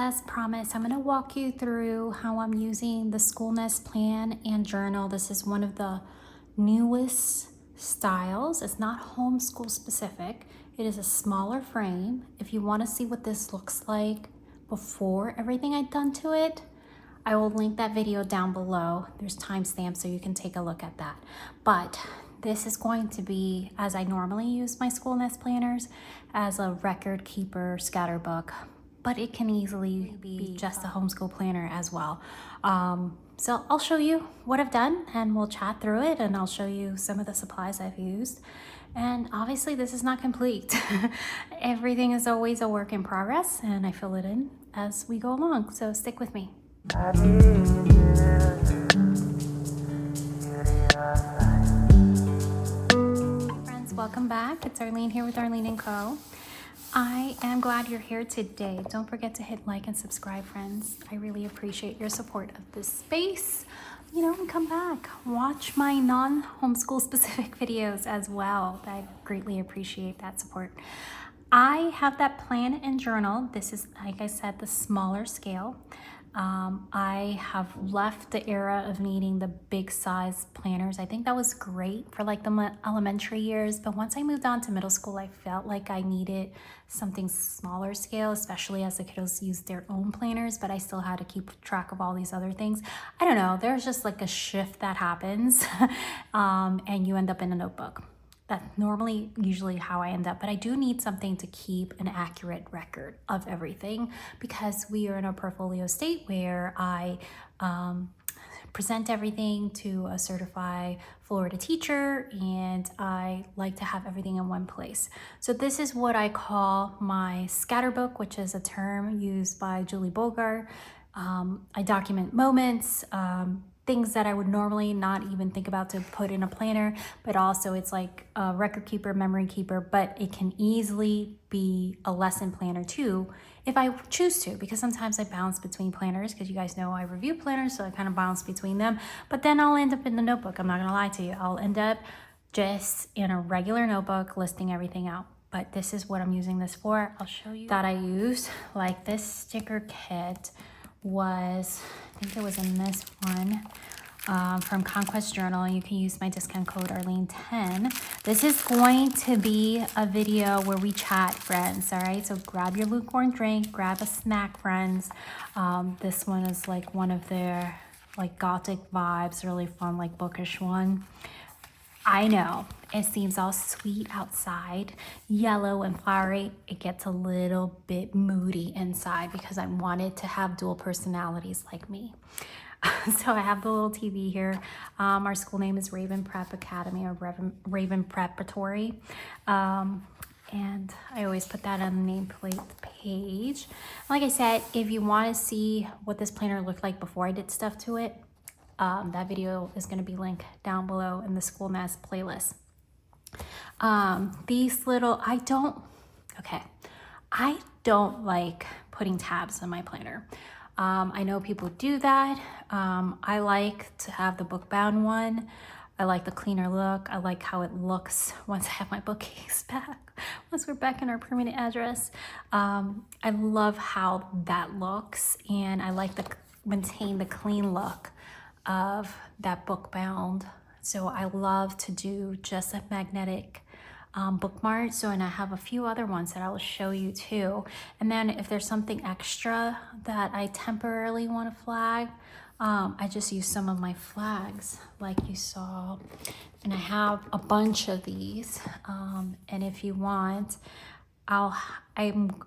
as promised, I'm going to walk you through how I'm using the Schoolnest Plan and Journal. This is one of the newest styles. It's not homeschool specific. It is a smaller frame. If you want to see what this looks like before everything I've done to it, I will link that video down below. There's timestamps so you can take a look at that. But this is going to be, as I normally use my Schoolnest planners, as a record keeper scatterbook, but it can easily be just a homeschool planner as well. So I'll show you what I've done and we'll chat through it, and I'll show you some of the supplies I've used. And obviously this is not complete. Everything is always a work in progress, and I fill it in as we go along. So stick with me. Welcome back. It's Arlene here with Arlene and Co. I am glad you're here today. Don't forget to hit like and subscribe, friends. I really appreciate your support of this space. And come back. Watch my non-homeschool specific videos as well. I greatly appreciate that support. I have that plan and journal. This is, like I said, the smaller scale. I have left the era of needing the big size planners. I think that was great for like the elementary years, but once I moved on to middle school, I felt like I needed something smaller scale, especially as the kiddos used their own planners, but I still had to keep track of all these other things. I don't know, there's just like a shift that happens and you end up in a notebook. That's usually how I end up, but I do need something to keep an accurate record of everything, because we are in a portfolio state where I present everything to a certified Florida teacher, and I like to have everything in one place. So this is what I call my scatterbook, which is a term used by Julie Bogart. I document moments, things that I would normally not even think about to put in a planner, but also it's like a record keeper, memory keeper, but it can easily be a lesson planner too, if I choose to, because sometimes I bounce between planners, because you guys know I review planners, so I kind of bounce between them, but then I'll end up in the notebook. I'm not gonna lie to you. I'll end up just in a regular notebook listing everything out. But this is what I'm using this for. I'll show you that I use. Like this sticker kit was, I think it was in this one, from Conquest Journal. You can use my discount code Arlene10. This is going to be a video where we chat, friends. All right, so grab your lukewarm drink, grab a snack, friends. This one is like one of their like gothic vibes, really fun, like bookish one. I know it seems all sweet outside, yellow and flowery. It gets a little bit moody inside because I wanted to have dual personalities like me. So I have the little TV here. Our school name is Raven Prep Academy, or Raven Preparatory. And I always put that on the nameplate page. Like I said, if you want to see what this planner looked like before I did stuff to it, that video is going to be linked down below in the Schoolnest playlist. These little, I don't like putting tabs in my planner. I know people do that. I like to have the book bound one. I like the cleaner look. I like how it looks once I have my bookcase back, once we're back in our permanent address. I love how that looks, and I like to maintain the clean look of that book bound. So I love to do just a magnetic bookmark. So, and I have a few other ones that I will show you too. And then if there's something extra that I temporarily want to flag, I just use some of my flags like you saw, and I have a bunch of these. And if you want, I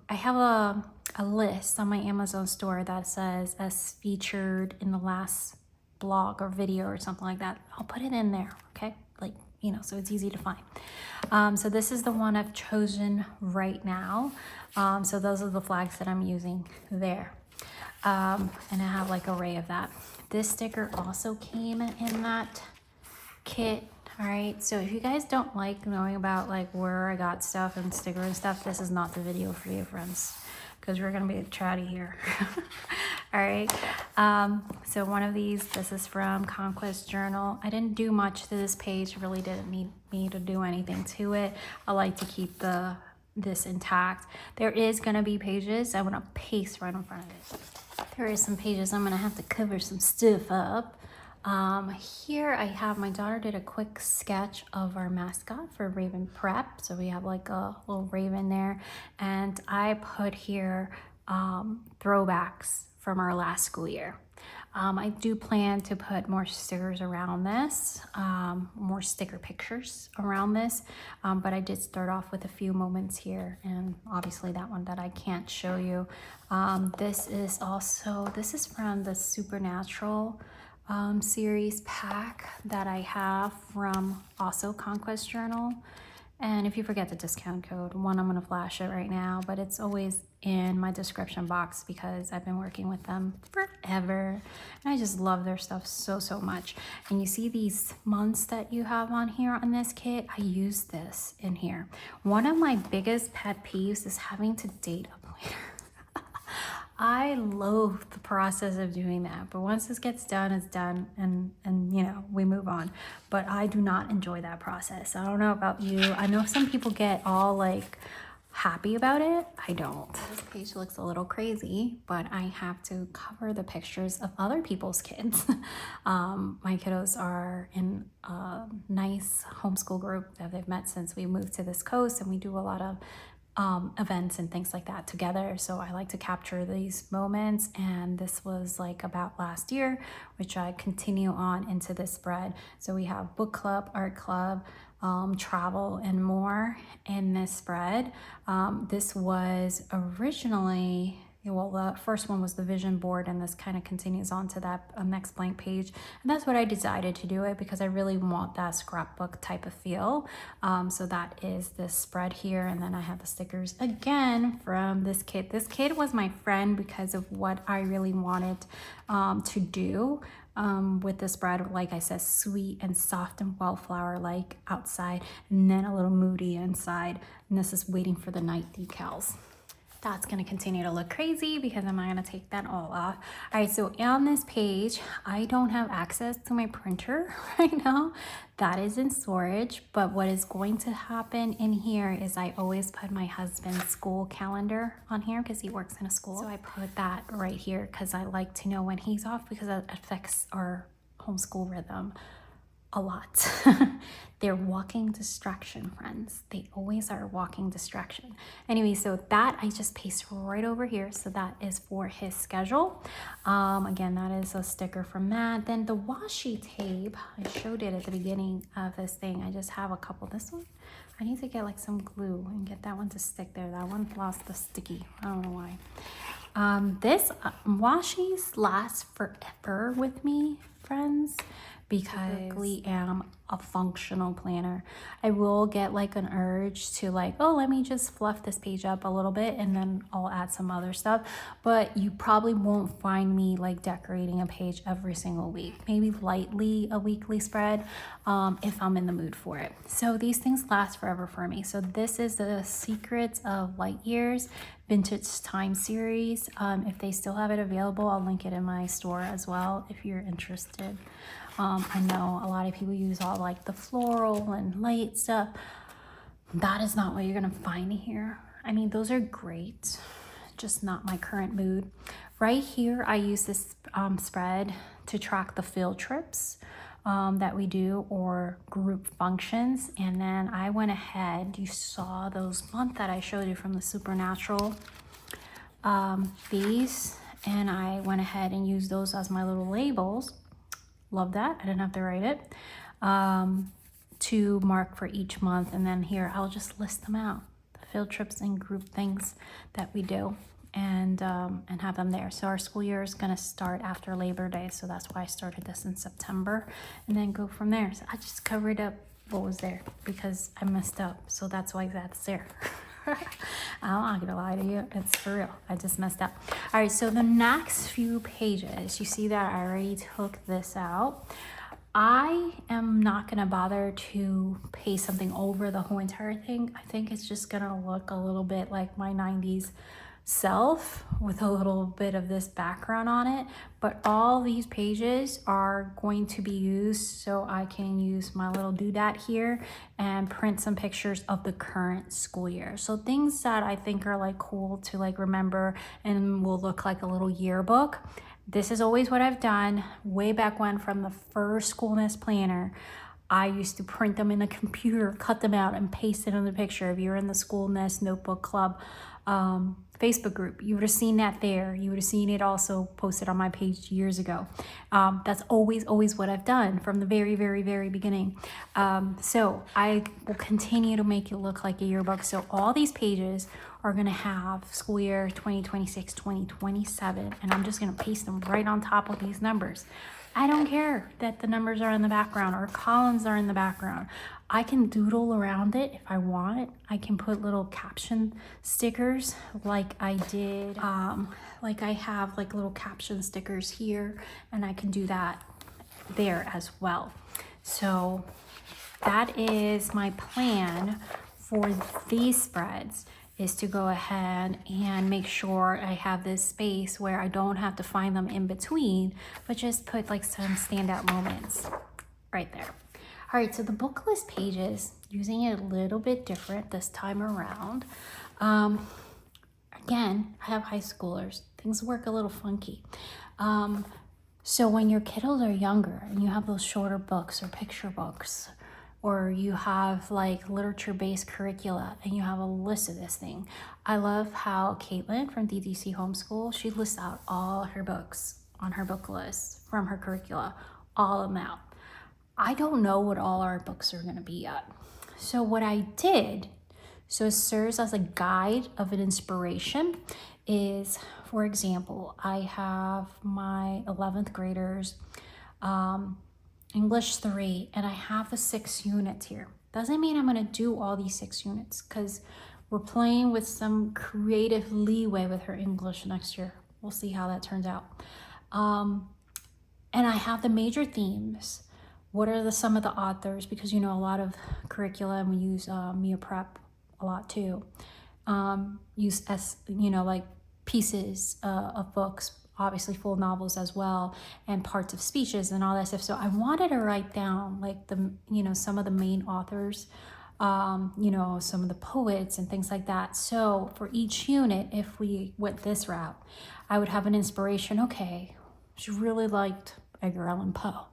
have a list on my Amazon store that says as featured in the last blog or video or something like that. I'll put it in there, okay? Like, so it's easy to find. So this is the one I've chosen right now. So those are the flags that I'm using there. And I have like an array of that. This sticker also came in that kit. All right, so if you guys don't like knowing about like where I got stuff and sticker and stuff, this is not the video for you, friends, because we're gonna be chatty here. All right, so one of these, this is from Conquest Journal. I didn't do much to this page, really didn't need me to do anything to it. I like to keep the this intact. There is going to be pages. I'm going to paste right in front of it. There is some pages I'm going to have to cover some stuff up. Here I have, my daughter did a quick sketch of our mascot for Raven Prep. So we have like a little raven there. And I put here throwbacks from our last school year. I do plan to put more stickers around this, more sticker pictures around this, but I did start off with a few moments here, and obviously that one that I can't show you. This is from the Supernatural series pack that I have from also Conquest Journal. And if you forget the discount code, I'm going to flash it right now, but it's always in my description box because I've been working with them forever. And I just love their stuff so, so much. And you see these months that you have on here on this kit? I use this in here. One of my biggest pet peeves is having to date a planner. I loathe the process of doing that, but once this gets done, it's done, and you know, we move on. But I do not enjoy that process. I don't know about you. I know some people get all like happy about it. I don't. This page looks a little crazy, but I have to cover the pictures of other people's kids. My kiddos are in a nice homeschool group that they've met since we moved to this coast, and we do a lot of events and things like that together. So I like to capture these moments, and this was like about last year, which I continue on into this spread. So we have book club, art club, travel, and more in this spread. This was originally, well, the first one was the vision board, and this kind of continues on to that next blank page. And that's what I decided to do it because I really want that scrapbook type of feel. So that is this spread here. And then I have the stickers again from this kit. This kit was my friend because of what I really wanted to do with the spread. Like I said, sweet and soft and wildflower like outside, and then a little moody inside. And this is waiting for the night decals. That's going to continue to look crazy because I'm not going to take that all off. All right, so on this page, I don't have access to my printer right now. That is in storage, but what is going to happen in here is I always put my husband's school calendar on here because he works in a school. So I put that right here because I like to know when he's off because that affects our homeschool rhythm a lot. They're walking distraction, friends. They always are walking distraction. Anyway, so that I just paste right over here. So that is for his schedule. Again, that is a sticker from that. Then the washi tape, I showed it at the beginning of this thing. I just have a couple. This one, I need to get like some glue and get that one to stick there. That one lost the sticky. I don't know why. This washis last forever with me, friends, because I really am a functional planner. I will get like an urge to like, oh, let me just fluff this page up a little bit and then I'll add some other stuff. But you probably won't find me like decorating a page every single week. Maybe lightly a weekly spread if I'm in the mood for it. So these things last forever for me. So this is the Secrets of Light Years Vintage Time series. If they still have it available, I'll link it in my store as well if you're interested. I know a lot of people use all like the floral and light stuff. That is not what you're gonna find here. I mean, those are great, just not my current mood. Right here, I use this spread to track the field trips that we do or group functions. And then I went ahead, you saw those months that I showed you from the Supernatural, these, and I went ahead and used those as my little labels. Love that. I didn't have to write it to mark for each month. And then here, I'll just list them out, the field trips and group things that we do, and have them there. So our school year is going to start after Labor Day. So that's why I started this in September and then go from there. So I just covered up what was there because I messed up. So that's why that's there. I'm not gonna lie to you, it's for real. I just messed up. All right, so the next few pages, you see that I already took this out. I am not gonna bother to paste something over the whole entire thing. I think it's just gonna look a little bit like my 90s self with a little bit of this background on it, but all these pages are going to be used so I can use my little doodad here and print some pictures of the current school year. So things that I think are like cool to like remember and will look like a little yearbook. This is always what I've done way back when, from the first Schoolnest Planner. I used to print them in a computer, cut them out, and paste it in the picture. If you're in the Schoolnest Notebook Club Facebook group, you would have seen that there. You would have seen it also posted on my page years ago. That's always what I've done from the very beginning. So I will continue to make it look like a yearbook. So all these pages are going to have school year 2026, 2027, and I'm just going to paste them right on top of these numbers. I don't care that the numbers are in the background or columns are in the background. I can doodle around it if I want. I can put little caption stickers like I did, like I have like little caption stickers here, and I can do that there as well. So that is my plan for these spreads, is to go ahead and make sure I have this space where I don't have to find them in between, but just put like some standout moments right there. All right, so the book list pages, using it a little bit different this time around. Again, I have high schoolers. Things work a little funky. So when your kiddos are younger and you have those shorter books or picture books, or you have like literature-based curricula and you have a list of this thing. I love how Caitlin from DDC Homeschool, she lists out all her books on her book list from her curricula, all of them out. I don't know what all our books are gonna be yet. So what I did, so it serves as a guide of an inspiration, is, for example, I have my 11th graders, English 3, and I have the 6 units here. Doesn't mean I'm gonna do all these 6 units, because we're playing with some creative leeway with her English next year. We'll see how that turns out. And I have the major themes. What are some of the authors? Because you know, a lot of curricula, and we use Mia Prep a lot too. Use like pieces of books, obviously full novels as well, and parts of speeches and all that stuff. So I wanted to write down like the, some of the main authors, some of the poets and things like that. So for each unit, if we went this route, I would have an inspiration. Okay, she really liked Edgar Allan Poe.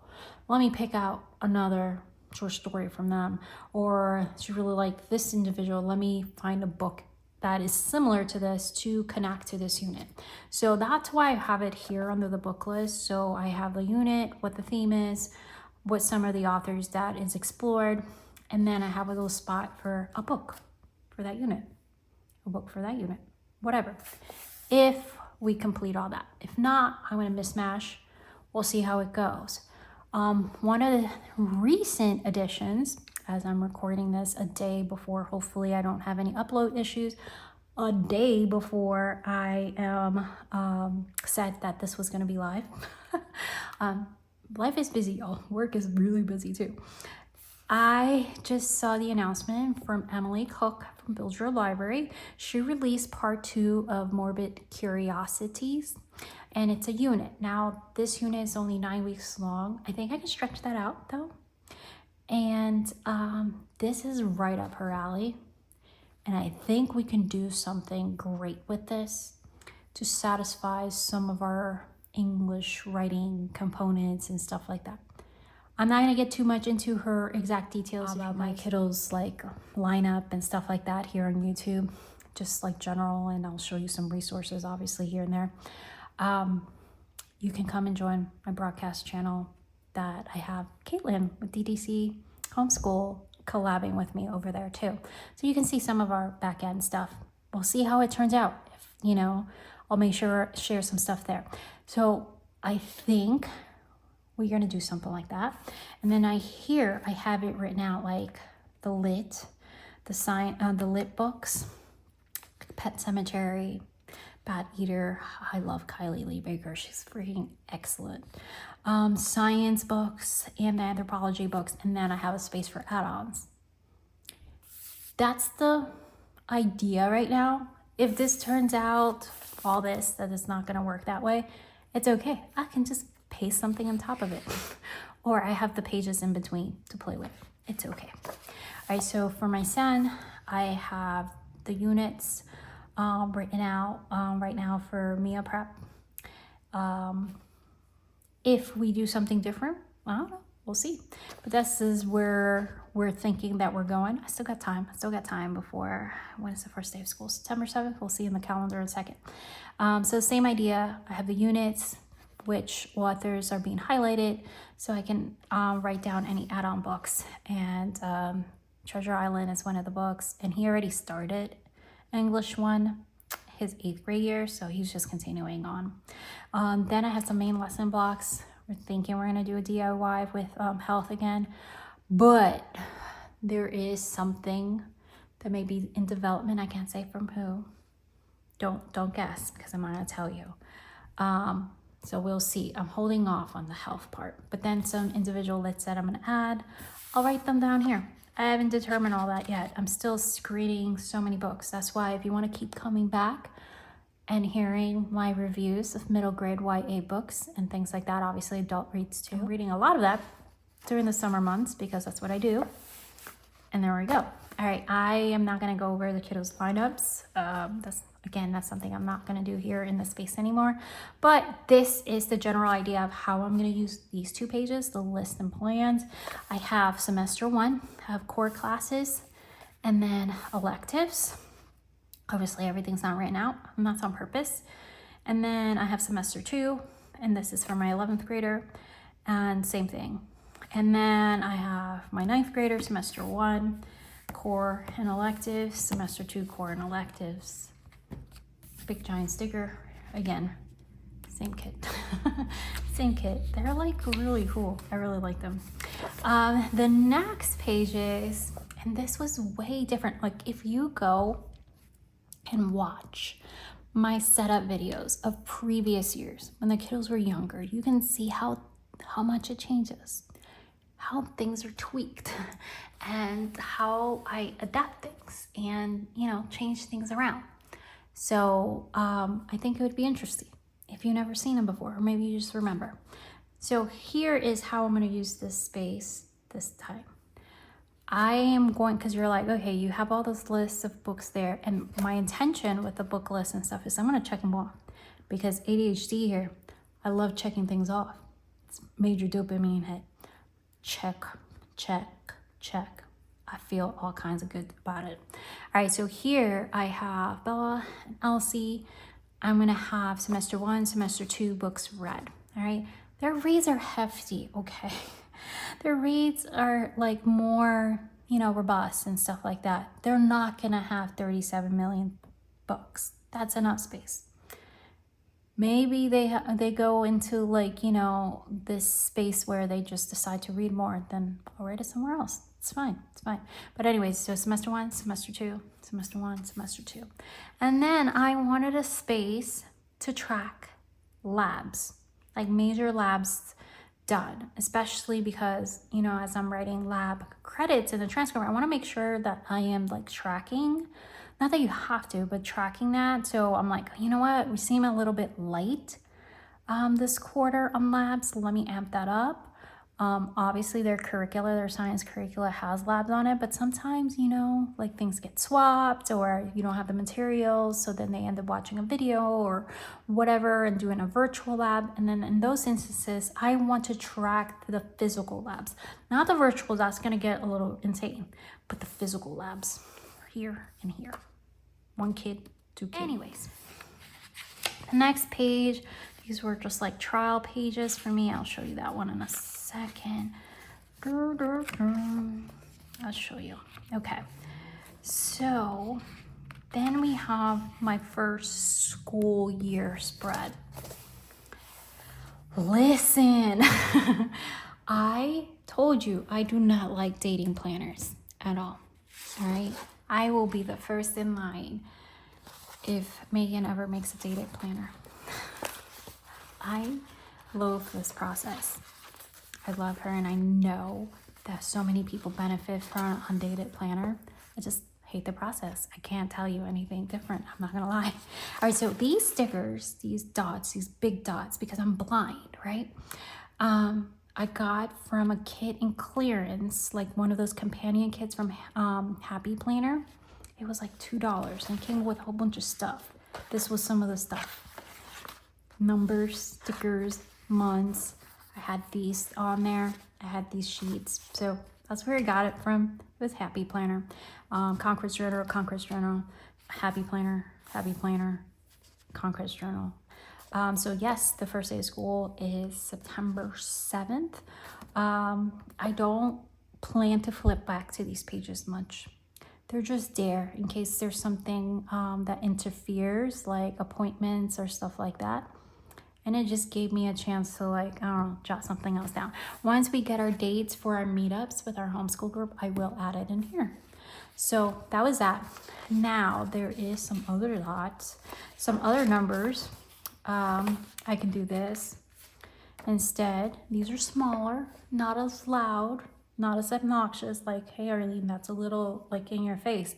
Let me pick out another short story from them. Or she really liked this individual. Let me find a book that is similar to this to connect to this unit. So that's why I have it here under the book list. So I have the unit, what the theme is, what some of the authors that is explored, and then I have a little spot for a book for that unit, a book for that unit, whatever. If we complete all that. If not, I'm gonna mismatch. We'll see how it goes. One of the recent additions, as I'm recording this a day before, hopefully I don't have any upload issues, a day before I said that this was going to be live. Life is busy, y'all. Work is really busy too. I just saw the announcement from Emily Cook from Build Your Library. She released part 2 of Morbid Curiosities, and it's a unit. Now, this unit is only 9 weeks long. I think I can stretch that out though. And this is right up her alley. And I think we can do something great with this to satisfy some of our English writing components and stuff like that. I'm not gonna get too much into her exact details about my kiddos like lineup and stuff like that here on YouTube, just like general, and I'll show you some resources obviously here and there. You can come and join my broadcast channel that I have Caitlin with DDC Homeschool collabing with me over there too. So you can see some of our back end stuff. We'll see how it turns out. If, I'll make sure share some stuff there. So I think we're gonna do something like that. And then I have it written out like the lit books, Pet Cemetery, Bat Eater. I love Kylie Lee Baker. She's freaking excellent. Science books and the anthropology books. And then I have a space for add-ons. That's the idea right now. if this turns out all this, that it's not gonna work that way, it's okay. I can just paste something on top of it. Or I have the pages in between to play with. It's okay. All right, so for my son, I have the units written out right now for meal prep. If we do something different, I don't know, we'll see. But this is where we're thinking that we're going. I still got time. Before, when is the first day of school? September 7th. We'll see in the calendar in a second. So same idea. I have the units, which authors are being highlighted, so I can write down any add-on books. And Treasure Island is one of the books, and he already started English one, his 8th grade year, so he's just continuing on. Then I have some main lesson blocks. We're thinking we're gonna do a DIY with health again, but there is something that may be in development. I can't say from who. Don't guess, because I'm not gonna tell you. So we'll see. I'm holding off on the health part, but then some individual lists that I'm gonna add, I'll write them down here. I haven't determined all that yet. I'm still screening so many books. That's why if you want to keep coming back and hearing my reviews of middle grade YA books and things like that, obviously adult reads too. I'm reading a lot of that during the summer months because that's what I do. And there we go. All right, I am not going to go over the kiddos lineups. That's something I'm not going to do here in this space anymore. But this is the general idea of how I'm going to use these 2 pages, the list and plans. I have semester 1, I have core classes, and then electives. Obviously, everything's not written out, and that's on purpose. And then I have semester 2, and this is for my 11th grader, and same thing. And then I have my 9th grader, semester 1, core and electives, semester 2, core and electives. Big giant sticker, again, same kit. Same kit. They're like really cool. I really like them. The next pages, and this was way different. Like if you go and watch my setup videos of previous years when the kiddos were younger, you can see how much it changes, how things are tweaked, and how I adapt things and, change things around. So I think it would be interesting if you've never seen them before, or maybe you just remember. So here is how I'm going to use this space this time. I am going, because you're like, okay, you have all those lists of books there. And my intention with the book list and stuff is I'm going to check them off, because ADHD here, I love checking things off. It's major dopamine hit. Check, check, check. I feel all kinds of good about it. All right, so here I have Bella and Elsie. I'm gonna have semester 1, semester 2 books read. All right, their reads are hefty, okay? Their reads are like more, robust and stuff like that. They're not gonna have 37 million books. That's enough space. Maybe they go into this space where they just decide to read more, then I'll write it somewhere else. It's fine. But anyways, so semester 1, semester 2, semester 1, semester 2. And then I wanted a space to track labs, like major labs done, especially because, as I'm writing lab credits in the transcript, I want to make sure that I am tracking, not that you have to, but tracking that. So I'm like, you know what? We seem a little bit light this quarter on labs. Let me amp that up. Obviously their science curricula has labs on it, but sometimes, things get swapped or you don't have the materials. So then they end up watching a video or whatever and doing a virtual lab. And then in those instances, I want to track the physical labs, not the virtual. That's going to get a little insane, but the physical labs here and here. 1 kid, 2 kids. Anyways, the next page, these were just trial pages for me. I'll show you that one in a second. I'll show you. Okay, so then we have my first school year spread. Listen, I told you I do not like dating planners at all. All right, I will be the first in line if Megan ever makes a dated planner. I loathe this process. I love her, and I know that so many people benefit from an undated planner. I just hate the process. I can't tell you anything different. I'm not gonna lie. All right, so these stickers, these dots, these big dots, because I'm blind, right? I got from a kit in clearance, like one of those companion kits from Happy Planner. It was like $2 and it came with a whole bunch of stuff. This was some of the stuff. Numbers, stickers, months. I had these on there. I had these sheets. So that's where I got it from. It was Happy Planner. Conquest Journal, Happy Planner, Conquest Journal. So yes, the first day of school is September 7th. I don't plan to flip back to these pages much. They're just there in case there's something that interferes, like appointments or stuff like that. And it just gave me a chance to, like, I don't know, jot something else down. Once we get our dates for our meetups with our homeschool group, I will add it in here. So that was that. Now there is some other dots, some other numbers. I can do this instead. These are smaller, not as loud, not as obnoxious, like, hey Arlene, that's a little like in your face.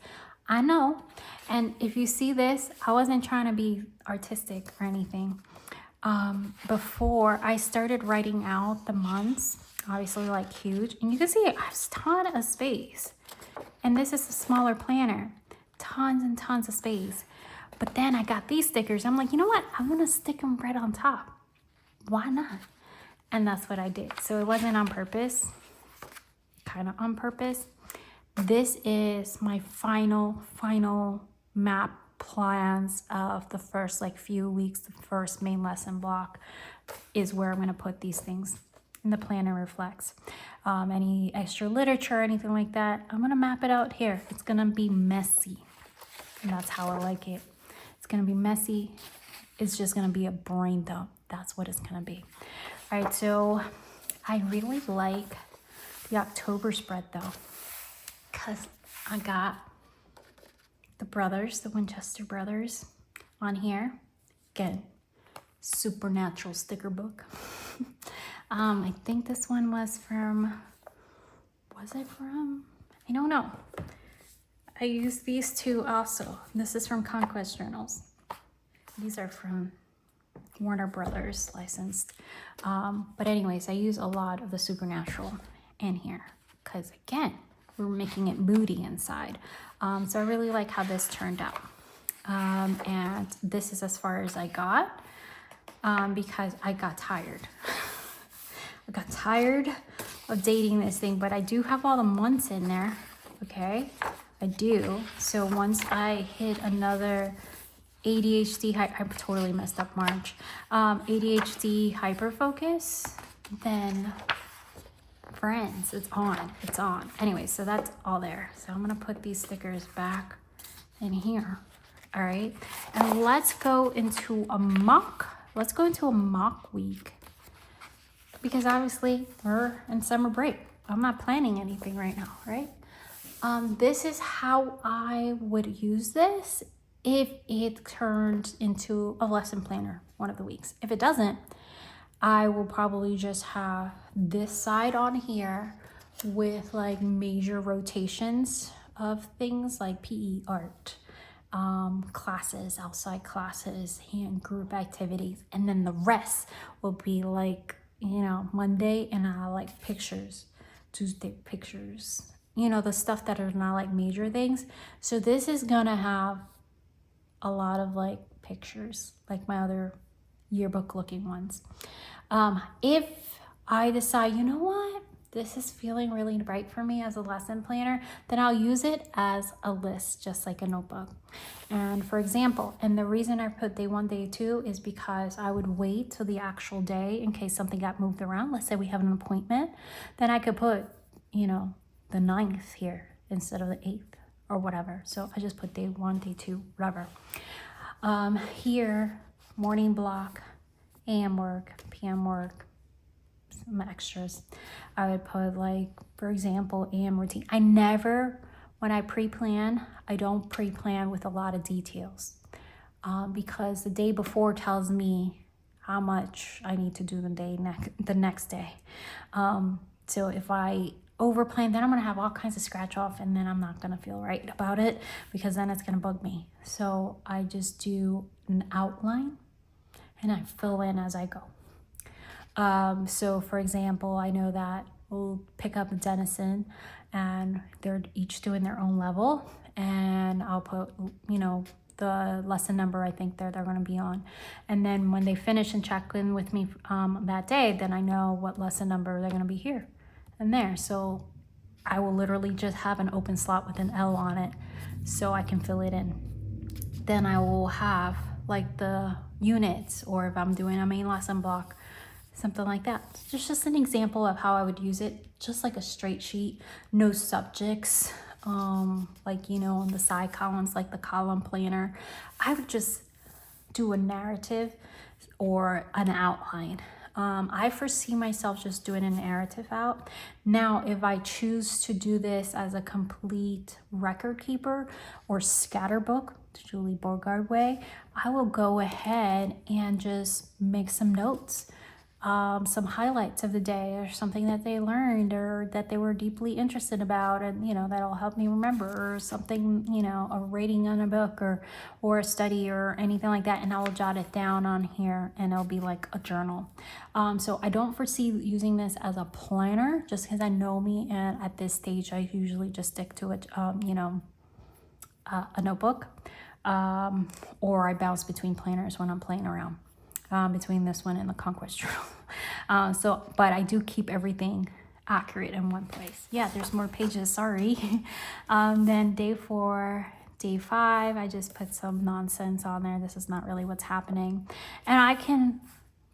I know. And if you see this, I wasn't trying to be artistic or anything. Before I started writing out the months, obviously like huge, and you can see I have a ton of space. And this is a smaller planner, tons and tons of space. But then I got these stickers. I'm like, you know what? I'm gonna stick them right on top. Why not? And that's what I did. So it wasn't on purpose, kind of on purpose. This is my final map plans of the first like few weeks. The first main lesson block is where I'm going to put these things, and the planner reflects any extra literature, anything like that. I'm going to map it out here. It's going to be messy, and that's how I like it. It's going to be messy. It's just going to be a brain dump. That's what it's going to be. All right, so I really like the October spread though, because I got the brothers, the Winchester brothers on here. Again, supernatural sticker book. I think this one was from, I don't know. I used these two also. This is from Conquest Journals. These are from Warner Brothers licensed. But anyways, I use a lot of the supernatural in here because again, we're making it moody inside. So I really like how this turned out. And this is as far as I got because I got tired. I got tired of dating this thing, but I do have all the months in there. Okay, I do. So once I hit another ADHD, I totally messed up March. ADHD hyperfocus, then friends, it's on. Anyway, so that's all there. So I'm gonna put these stickers back in here. All right, and let's go into a mock week, because obviously we're in summer break. I'm not planning anything right now, right? This is how I would use this if it turns into a lesson planner one of the weeks. If it doesn't, I will probably just have this side on here with like major rotations of things like PE, art, classes, outside classes, and group activities. And then the rest will be like, Monday and like pictures, Tuesday pictures, the stuff that are not like major things. So this is gonna have a lot of like pictures, like my other yearbook looking ones. If I decide, you know what, this is feeling really bright for me as a lesson planner, then I'll use it as a list, just like a notebook. And for example, and the reason I put day 1, day 2 is because I would wait till the actual day in case something got moved around. Let's say we have an appointment, then I could put, the 9th here instead of the 8th or whatever. So I just put day 1, day 2, whatever. Here, morning block, AM work, PM work, some extras. I would put like, for example, AM routine. When I pre-plan, I don't pre-plan with a lot of details because the day before tells me how much I need to do the next day. So if I over plan, then I'm gonna have all kinds of scratch off, and then I'm not gonna feel right about it because then it's gonna bug me. So I just do an outline and I fill in as I go. So for example, I know that we'll pick up Denison and they're each doing their own level, and I'll put, you know, the lesson number I think they're going to be on. And then when they finish and check in with me that day, then I know what lesson number they're going to be here and there. So I will literally just have an open slot with an L on it so I can fill it in. Then I will have like the units, or if I'm doing a main lesson block, something like that. It's just an example of how I would use it, just like a straight sheet, no subjects, like, you know, on the side columns, like the column planner. I would just do a narrative or an outline. I foresee myself just doing a narrative out. Now, if I choose to do this as a complete record keeper or scatterbook, the Julie Borgard way, I will go ahead and just make some notes. Some highlights of the day, or something that they learned or that they were deeply interested about, and you know, that'll help me remember, or something, you know, a rating on a book or a study or anything like that, and I will jot it down on here and it'll be like a journal. So I don't foresee using this as a planner, just because I know me, and at this stage I usually just stick to it, you know, a notebook, or I bounce between planners when I'm playing around. Between this one and the Conquest Journal. But I do keep everything accurate in one place. Yeah, there's more pages, sorry. Then day 4, day 5, I just put some nonsense on there. This is not really what's happening. And I can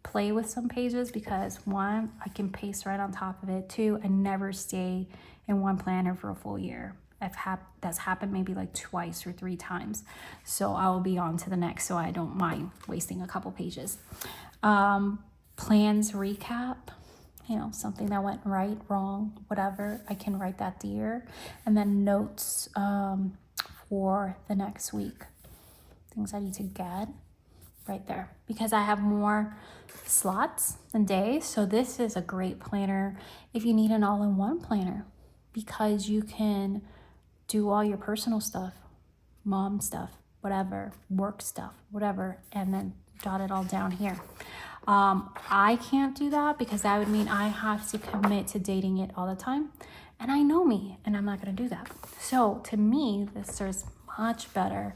play with some pages because 1, I can paste right on top of it. 2, I never stay in one planner for a full year. That's happened maybe like twice or 3 times. So I'll be on to the next, so I don't mind wasting a couple pages. Plans recap, you know, something that went right, wrong, whatever. I can write that here. And then notes for the next week. Things I need to get right there. Because I have more slots than days. So this is a great planner if you need an all-in-one planner. Because you can do all your personal stuff, mom stuff, whatever, work stuff, whatever, and then jot it all down here. I can't do that because that would mean I have to commit to dating it all the time. And I know me, and I'm not going to do that. So to me, this serves much better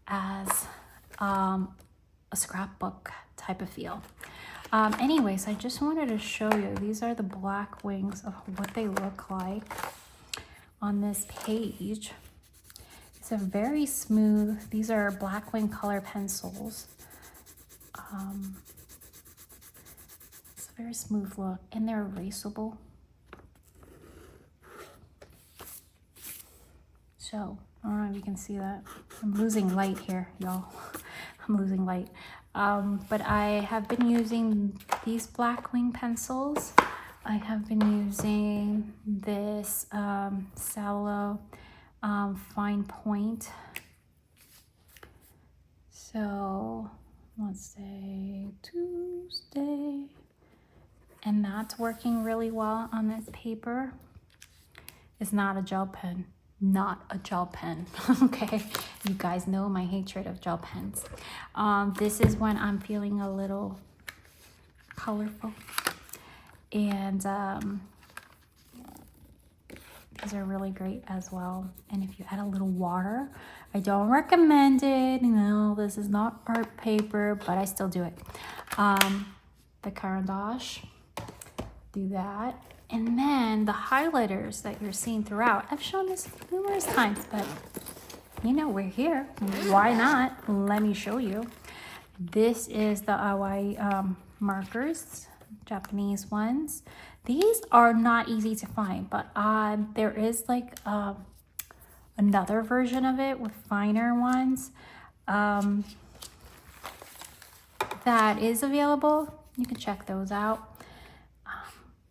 as a scrapbook type of feel. Anyways, I just wanted to show you, these are the black wings of what they look like on this page. It's a very smooth, these are black wing color pencils. It's a very smooth look, and they're erasable. So, I don't know if you can see that. I'm losing light here, y'all. I'm losing light. But I have been using these black wing pencils. I have been using this Sallow fine point. So let's say Tuesday. And that's working really well on this paper. It's not a gel pen. Not a gel pen. Okay, you guys know my hatred of gel pens. This is when I'm feeling a little colorful. And these are really great as well. And if you add a little water, I don't recommend it. You know, this is not art paper, but I still do it. The Carandash, do that. And then the highlighters that you're seeing throughout. I've shown this numerous times, but you know, we're here. Why not? Let me show you. This is the Hawaii markers. Japanese ones. These are not easy to find, but there is like another version of it with finer ones that is available. You can check those out.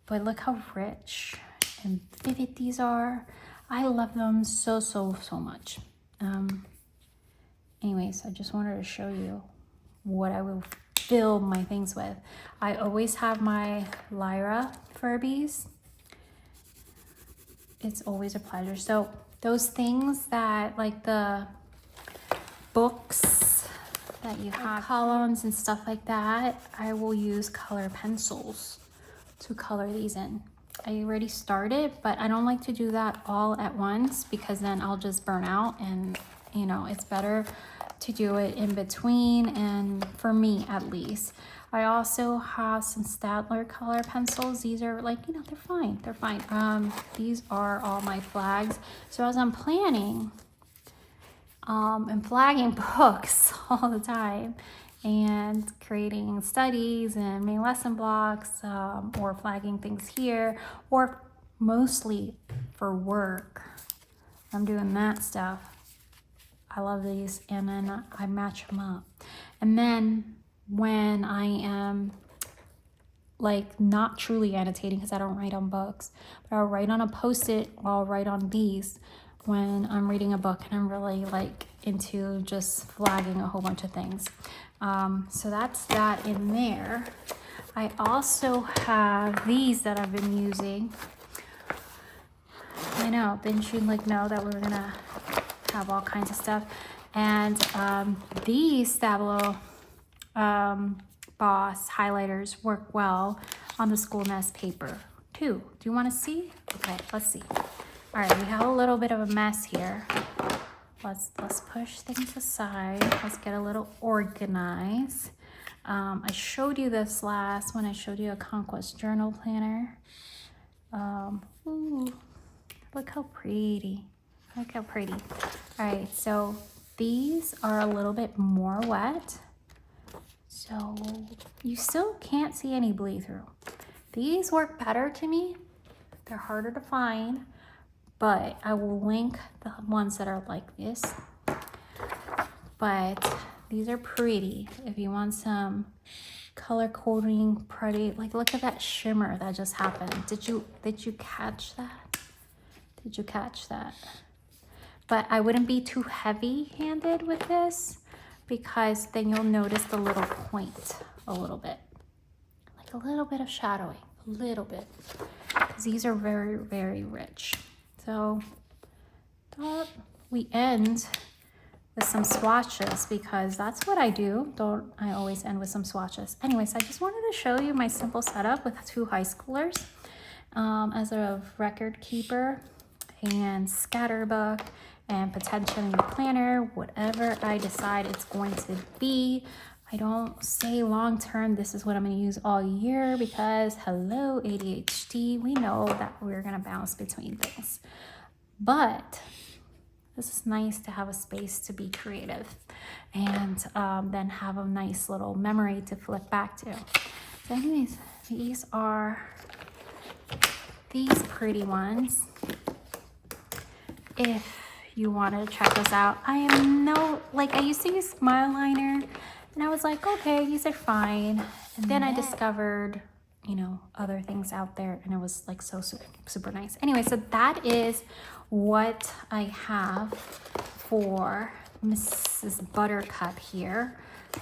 But look how rich and vivid these are. I love them so much. Anyways, I just wanted to show you what I will fill my things with. I always have my Lyra Furbies. it's always a pleasure. So those things that, like the books that you have, columns and stuff like that, I will use color pencils to color these in. I already started, but I don't like to do that all at once because then I'll just burn out, and you know, it's better to do it in between, and for me at least. I also have some Staedtler color pencils. These are like, you know, they're fine. These are all my flags. So as I'm planning and flagging books all the time and creating studies and main lesson blocks, or flagging things here, or mostly for work, I'm doing that stuff. I love these, and then I match them up. And then when I am like not truly annotating, because I don't write on books, but I'll write on a Post-it, or I'll write on these when I'm reading a book and I'm really like into just flagging a whole bunch of things. So that's that in there. I also have these that I've been using. I know, didn't you like know that we were gonna have all kinds of stuff? And these Stabilo Boss highlighters work well on the Schoolnest paper too. Do you want to see? Okay, let's see. All right, we have a little bit of a mess here. Let's push things aside. Let's get a little organized. I showed you this last when I showed you a Conquest journal planner. Ooh, look how pretty. Look how pretty. All right, so these are a little bit more wet. So you still can't see any bleed through. These work better to me. They're harder to find, but I will link the ones that are like this. But these are pretty. If you want some color coding, pretty, like look at that shimmer that just happened. Did you catch that? Did you catch that? But I wouldn't be too heavy-handed with this, because then you'll notice the little point a little bit. Like a little bit of shadowing, a little bit. Because these are very, very rich. So we end with some swatches, because that's what I do. I always end with some swatches. Anyways, I just wanted to show you my simple setup with 2 high schoolers as a record keeper and scatterbook and potentially a planner, whatever I decide it's going to be. I don't say long term, this is what I'm going to use all year, because hello ADHD, we know that we're going to bounce between things. But this is nice to have a space to be creative, and then have a nice little memory to flip back to. So anyways, these are these pretty ones. If you want to check this out, I used to use Smile Liner, and I was like, okay, these are fine. And then I discovered, you know, other things out there, and it was like so super nice. Anyway, so that is what I have for Mrs. Buttercup here.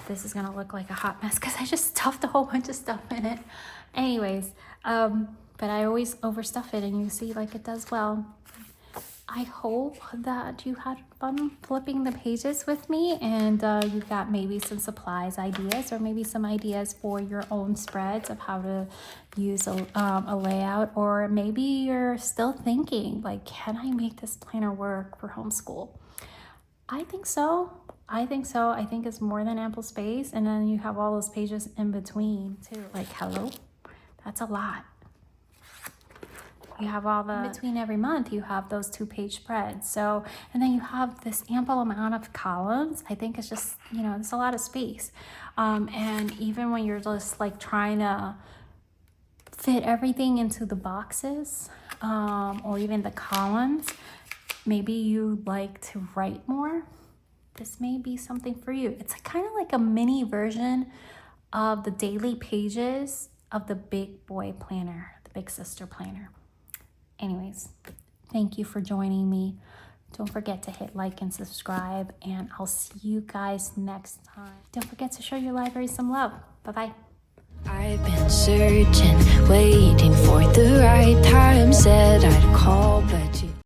This is gonna look like a hot mess because I just stuffed a whole bunch of stuff in it. Anyways, but I always overstuff it, and you see like it does well. I hope that you had fun flipping the pages with me, and you got maybe some supplies ideas, or maybe some ideas for your own spreads of how to use a layout. Or maybe you're still thinking like, can I make this planner work for homeschool? I think so. I think it's more than ample space, and then you have all those pages in between too. Like, hello, that's a lot. You have all the, in between every month, you have those 2-page spreads. So, and then you have this ample amount of columns. I think it's just, you know, there's a lot of space. And even when you're just like trying to fit everything into the boxes, or even the columns, maybe you like to write more. This may be something for you. It's kind of like a mini version of the daily pages of the big boy planner, the big sister planner. Anyways, thank you for joining me. Don't forget to hit like and subscribe, and I'll see you guys next time. Don't forget to show your library some love. Bye-bye. I've been searching, waiting for the right time. Said I'd